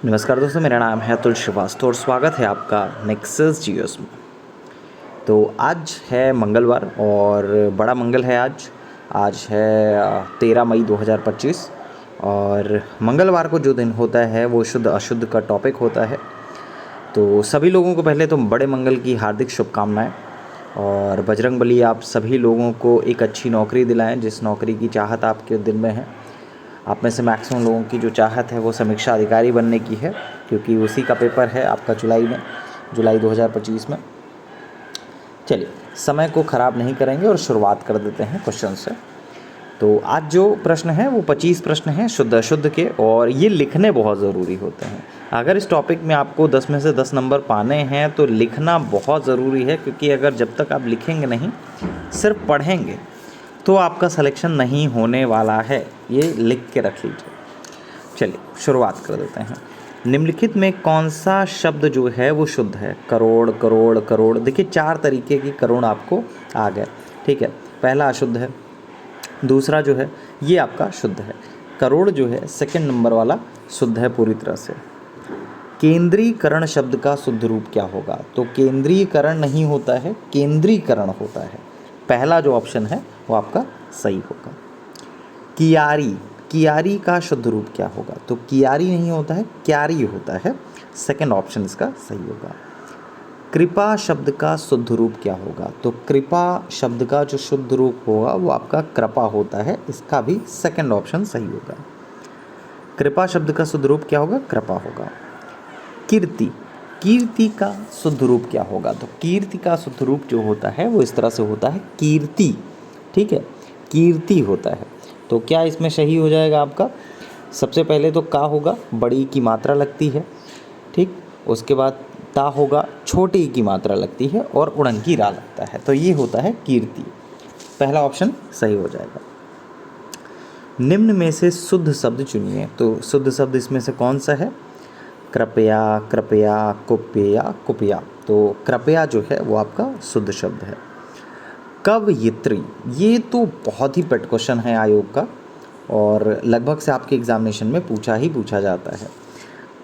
नमस्कार दोस्तों, मेरा नाम है अतुल श्रीवास्तव और स्वागत है आपका नेक्सस जीएस में। तो आज है मंगलवार और बड़ा मंगल है। आज है 13 मई 2025 और मंगलवार को जो दिन होता है वो शुद्ध अशुद्ध का टॉपिक होता है। तो सभी लोगों को पहले तो बड़े मंगल की हार्दिक शुभकामनाएं और बजरंगबली आप सभी लोगों को एक अच्छी नौकरी दिलाएं जिस नौकरी की चाहत आपके दिल में है। आप में से मैक्सिमम लोगों की जो चाहत है वो समीक्षा अधिकारी बनने की है, क्योंकि उसी का पेपर है आपका जुलाई 2025 में। चलिए, समय को ख़राब नहीं करेंगे और शुरुआत कर देते हैं क्वेश्चन से। तो आज जो प्रश्न है वो 25 प्रश्न हैं शुद्ध अशुद्ध के, और ये लिखने बहुत ज़रूरी होते हैं। अगर इस टॉपिक में आपको 10 में से 10 नंबर पाने हैं तो लिखना बहुत ज़रूरी है, क्योंकि अगर जब तक आप लिखेंगे नहीं, सिर्फ पढ़ेंगे, तो आपका सिलेक्शन नहीं होने वाला है। ये लिख के रख लीजिए। चलिए शुरुआत कर देते हैं। निम्नलिखित में कौन सा शब्द जो है वो शुद्ध है? करोड़, करोड़, करोड़। देखिए 4 तरीके की करोड़ आपको आ गए, ठीक है। पहला अशुद्ध है, दूसरा जो है ये आपका शुद्ध है। करोड़ जो है सेकंड नंबर वाला शुद्ध है पूरी तरह से। केंद्रीकरण शब्द का शुद्ध रूप क्या होगा? तो केंद्रीकरण नहीं होता है, केंद्रीकरण होता है। पहला जो ऑप्शन है वो आपका सही होगा। कियारी, कियारी का शुद्ध रूप क्या होगा? तो कियारी नहीं होता है, क्यारी होता है। सेकंड ऑप्शन इसका सही होगा। कृपा शब्द का शुद्ध रूप क्या होगा? तो कृपा शब्द का जो शुद्ध रूप होगा वो आपका कृपा होता है। इसका भी सेकंड ऑप्शन सही होगा। कृपा शब्द का शुद्ध रूप क्या होगा? कृपा होगा। कीर्ति, कीर्ति का शुद्ध रूप क्या होगा? तो कीर्ति का शुद्ध रूप जो होता है वो इस तरह से होता है, कीर्ति, ठीक है, कीर्ति होता है। तो क्या इसमें सही हो जाएगा आपका? सबसे पहले तो का होगा, बड़ी की मात्रा लगती है, ठीक। उसके बाद ता होगा, छोटी की मात्रा लगती है, और उड़ंकी रा लगता है। तो ये होता है कीर्ति। पहला ऑप्शन सही हो जाएगा। निम्न में से शुद्ध शब्द चुनिए। तो शुद्ध शब्द इसमें से कौन सा है? कृपया, कृपया, कुप्या, कुपिया। तो कृपया जो है वो आपका शुद्ध शब्द है। कवयित्री, ये तो बहुत ही पेट क्वेश्चन है आयोग का, और लगभग से आपके एग्जामिनेशन में पूछा जाता है।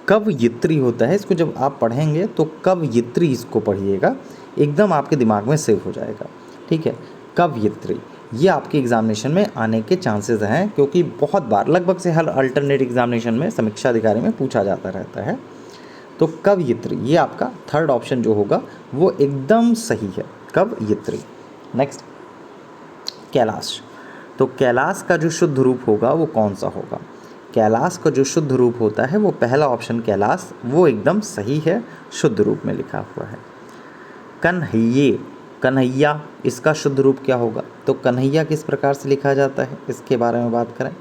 कवयित्री होता है, इसको जब आप पढ़ेंगे तो कवयित्री इसको पढ़िएगा, एकदम आपके दिमाग में सेव हो जाएगा, ठीक है। कवयित्री ये आपके एग्जामिनेशन में आने के चांसेस हैं, क्योंकि बहुत बार लगभग से हर अल्टरनेट एग्जामिनेशन में समीक्षा अधिकारी में पूछा जाता रहता है। तो कवयित्री ये आपका थर्ड ऑप्शन जो होगा वो एकदम सही है, कवयित्री। नेक्स्ट, कैलाश। तो कैलाश का जो शुद्ध रूप होगा वो कौन सा होगा? कैलाश का जो शुद्ध रूप होता है वो पहला ऑप्शन कैलाश, वो एकदम सही है, शुद्ध रूप में लिखा हुआ है। कन्हैये, कन्हैया, इसका शुद्ध रूप क्या होगा? तो कन्हैया किस प्रकार से लिखा जाता है इसके बारे में बात करें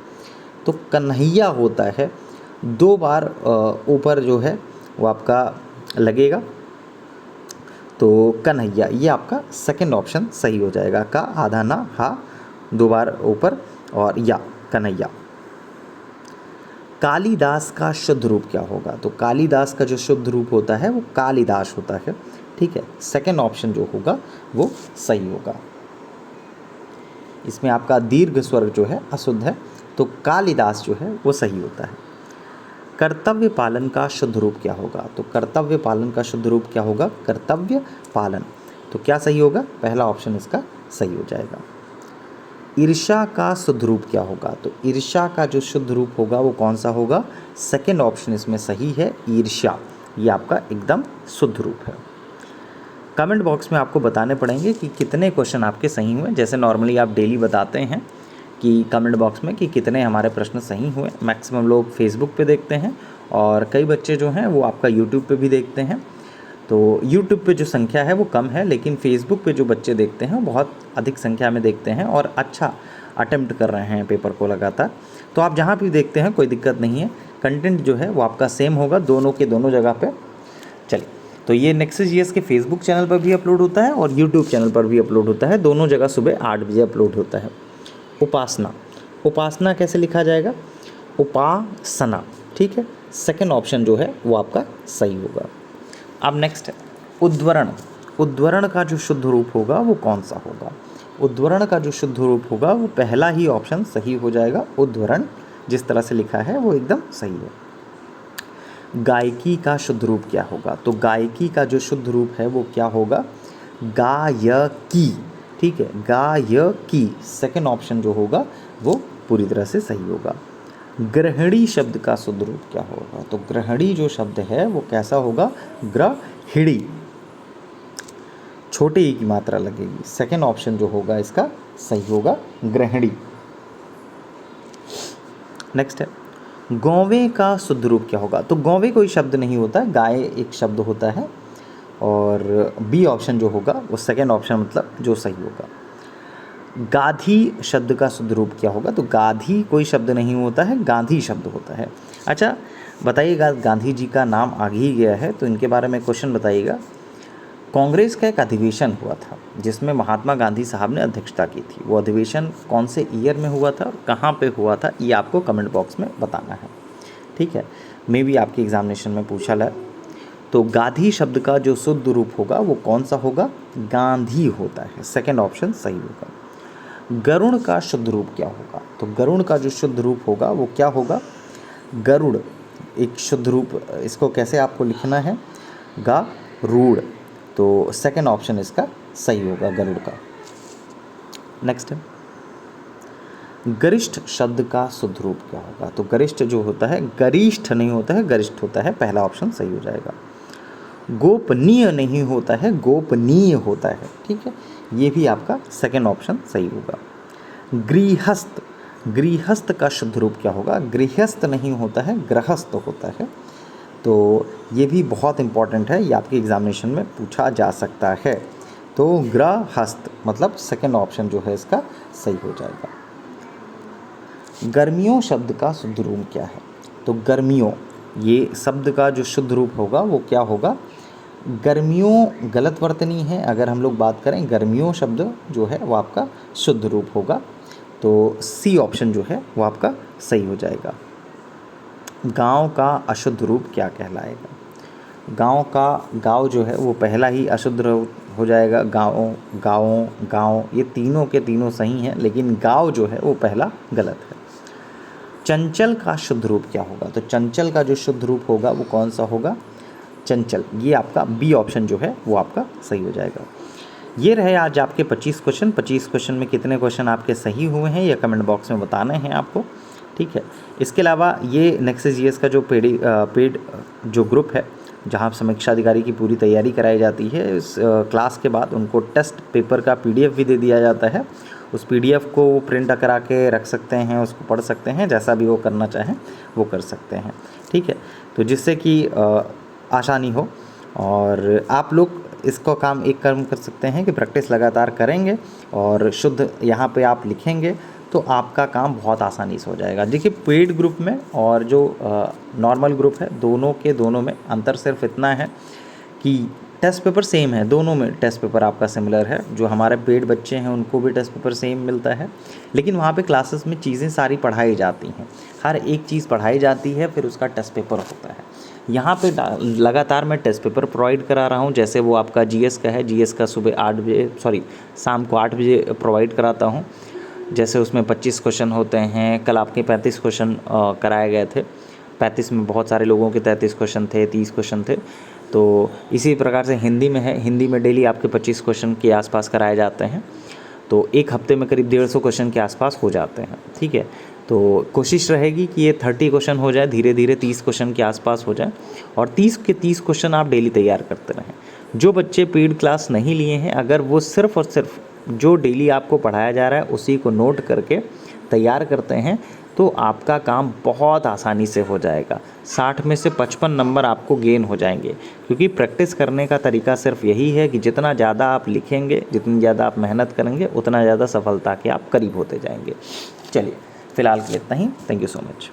तो कन्हैया होता है 2 बार ऊपर जो है वो आपका लगेगा, तो कन्हैया ये आपका सेकंड ऑप्शन सही हो जाएगा। का आधा ना, हा 2 बार ऊपर, और या कन्हैया। कालिदास का शुद्ध रूप क्या होगा? तो कालिदास का जो शुद्ध रूप होता है वो कालिदास होता है, ठीक है। सेकंड ऑप्शन जो होगा वो सही होगा। इसमें आपका दीर्घ स्वर जो है अशुद्ध है, तो कालिदास जो है वो सही होता है। कर्तव्य पालन का शुद्ध रूप क्या होगा? तो कर्तव्य पालन का शुद्ध रूप क्या होगा? कर्तव्य पालन। तो क्या सही होगा? पहला ऑप्शन इसका सही हो जाएगा। ईर्ष्या का शुद्ध रूप क्या होगा? तो ईर्ष्या का जो शुद्ध रूप होगा वो कौन सा होगा? सेकंड ऑप्शन इसमें सही है, ईर्ष्या, ये आपका एकदम शुद्ध रूप है। कमेंट बॉक्स में आपको बताने पड़ेंगे कि कितने क्वेश्चन आपके सही हुए। जैसे नॉर्मली आप डेली बताते हैं कि कमेंट बॉक्स में कि कितने हमारे प्रश्न सही हुए। मैक्सिमम लोग फेसबुक पे देखते हैं, और कई बच्चे जो हैं वो आपका यूट्यूब पे भी देखते हैं। तो यूट्यूब पे जो संख्या है वो कम है, लेकिन फेसबुक पे जो बच्चे देखते हैं बहुत अधिक संख्या में देखते हैं और अच्छा अटेम्प्ट कर रहे हैं पेपर को लगातार। तो आप जहाँ भी देखते हैं कोई दिक्कत नहीं है, कंटेंट जो है वो आपका सेम होगा दोनों के दोनों जगह पे। चलिए, तो ये नेक्सस जीएस के फेसबुक चैनल पर भी अपलोड होता है और यूट्यूब चैनल पर भी अपलोड होता है, दोनों जगह सुबह 8 बजे अपलोड होता है। उपासना, उपासना कैसे लिखा जाएगा? उपासना, ठीक है। सेकंड ऑप्शन जो है वो आपका सही होगा। अब नेक्स्ट है उद्धरण। उद्धरण का जो शुद्ध रूप होगा वो कौन सा होगा? उद्धरण का जो शुद्ध रूप होगा वो पहला ही ऑप्शन सही हो जाएगा, उद्धरण जिस तरह से लिखा है वो एकदम सही है। गायकी का शुद्ध रूप क्या होगा? तो गायकी का जो शुद्ध रूप है वो क्या होगा? गायकी। ठीक है, गायकी सेकंड ऑप्शन जो होगा वो पूरी तरह से सही होगा। ग्रहणी शब्द का शुद्ध रूप क्या होगा? तो ग्रहणी जो शब्द है वो कैसा होगा? ग्रहिणी, छोटे ई की मात्रा लगेगी। सेकंड ऑप्शन जो होगा इसका सही होगा, ग्रहणी। नेक्स्ट है, गौवे का शुद्ध रूप क्या होगा? तो गौवे कोई शब्द नहीं होता, गाय एक शब्द होता है। और बी ऑप्शन जो होगा वो सेकंड ऑप्शन मतलब जो सही होगा। गाधी शब्द का शुद्ध रूप क्या होगा? तो गाधी कोई शब्द नहीं होता है, गांधी शब्द होता है। अच्छा बताइएगा, गांधी जी का नाम आ ही गया है तो इनके बारे में क्वेश्चन बताइएगा। कांग्रेस का एक अधिवेशन हुआ था जिसमें महात्मा गांधी साहब ने अध्यक्षता की थी। वो अधिवेशन कौन से ईयर में हुआ था और कहाँ पे हुआ था, ये आपको कमेंट बॉक्स में बताना है। ठीक है, मे भी आपके एग्जामिनेशन में पूछा है। तो गांधी शब्द का जो शुद्ध रूप होगा वो कौन सा होगा? गांधी होता है, सेकंड ऑप्शन सही होगा। गरुड़ का शुद्ध रूप क्या होगा? तो गरुड़ का जो शुद्ध रूप होगा वो क्या होगा? गरुड़ एक शुद्ध रूप, इसको कैसे आपको लिखना है? गरुड़, तो सेकंड ऑप्शन इसका सही होगा, गरुड़ का। नेक्स्ट है, गरिष्ठ शब्द का शुद्ध रूप क्या होगा? तो गरिष्ठ जो होता है, गरिष्ठ नहीं होता है, गरिष्ठ होता है, पहला ऑप्शन सही हो जाएगा। गोपनीय नहीं होता है, गोपनीय होता है। ठीक है, ये भी आपका सेकंड ऑप्शन सही होगा। गृहस्थ, गृहस्थ का शुद्ध रूप क्या होगा? गृहस्थ नहीं होता है, गृहस्थ होता है। तो ये भी बहुत इंपॉर्टेंट है, ये आपके एग्जामिनेशन में पूछा जा सकता है। तो गृहस्थ मतलब सेकंड ऑप्शन जो है इसका सही हो जाएगा। गर्मियों शब्द का शुद्ध रूप क्या है? तो गर्मियों, ये शब्द का जो शुद्ध रूप होगा वो क्या होगा? गर्मियों गलत वर्तनी है, अगर हम लोग बात करें गर्मियों शब्द जो है वो आपका शुद्ध रूप होगा। तो सी ऑप्शन जो है वो आपका सही हो जाएगा। गांव का अशुद्ध रूप क्या कहलाएगा? गांव का, गांव जो है वो पहला ही अशुद्ध हो जाएगा। गाँव, गाँव, गाँव ये तीनों के तीनों सही हैं, लेकिन गाँव जो है वो पहला गलत है। चंचल का शुद्ध रूप क्या होगा? तो चंचल का जो शुद्ध रूप होगा वो कौन सा होगा? चंचल, ये आपका बी ऑप्शन जो है वो आपका सही हो जाएगा। ये रहे आज आपके 25 क्वेश्चन। 25 क्वेश्चन में कितने क्वेश्चन आपके सही हुए हैं ये कमेंट बॉक्स में बताने हैं आपको। ठीक है, इसके अलावा ये नेक्सस जीएस का जो पेड जो ग्रुप है जहाँ समीक्षा अधिकारी की पूरी तैयारी कराई जाती है, इस क्लास के बाद उनको टेस्ट पेपर का पीडीएफ भी दे दिया जाता है। उस पीडीएफ को प्रिंट करा के रख सकते हैं, उसको पढ़ सकते हैं, जैसा भी वो करना चाहें वो कर सकते हैं। ठीक है, तो जिससे कि आसानी हो और आप लोग इसको काम एक काम कर सकते हैं कि प्रैक्टिस लगातार करेंगे और शुद्ध यहाँ पे आप लिखेंगे तो आपका काम बहुत आसानी से हो जाएगा। देखिए, पेड ग्रुप में और जो नॉर्मल ग्रुप है दोनों में अंतर सिर्फ इतना है कि टेस्ट पेपर सेम है, दोनों में टेस्ट पेपर आपका सिमिलर है। जो हमारे पेड बच्चे हैं उनको भी टेस्ट पेपर सेम मिलता है, लेकिन वहाँ पे क्लासेस में चीज़ें सारी पढ़ाई जाती हैं, हर एक चीज़ पढ़ाई जाती है, फिर उसका टेस्ट पेपर होता है। यहाँ पे लगातार मैं टेस्ट पेपर प्रोवाइड करा रहा हूँ। जैसे वो आपका जीएस का है, जीएस का शाम को 8 बजे प्रोवाइड कराता हूँ। जैसे उसमें 25 क्वेश्चन होते हैं, कल आपके 35 क्वेश्चन कराए गए थे। 35 में बहुत सारे लोगों के 33 क्वेश्चन थे, 30 क्वेश्चन थे। तो इसी प्रकार से हिंदी में है, हिंदी में डेली आपके 25 क्वेश्चन के आसपास कराए जाते हैं। तो एक हफ्ते में करीब 150 क्वेश्चन के आसपास हो जाते हैं। ठीक है, तो कोशिश रहेगी कि ये 30 क्वेश्चन हो जाए, धीरे धीरे 30 क्वेश्चन के आसपास हो जाए और 30 के 30 क्वेश्चन आप डेली तैयार करते रहें। जो बच्चे पेड क्लास नहीं लिए हैं, अगर वो सिर्फ और सिर्फ जो डेली आपको पढ़ाया जा रहा है उसी को नोट करके तैयार करते हैं तो आपका काम बहुत आसानी से हो जाएगा। 60 में से 55 नंबर आपको गेन हो जाएंगे, क्योंकि प्रैक्टिस करने का तरीका सिर्फ यही है कि जितना ज़्यादा आप लिखेंगे, जितनी ज़्यादा आप मेहनत करेंगे, उतना ज़्यादा सफलता के आप करीब होते जाएंगे। चलिए, फ़िलहाल के लिए इतना ही। Thank you so much.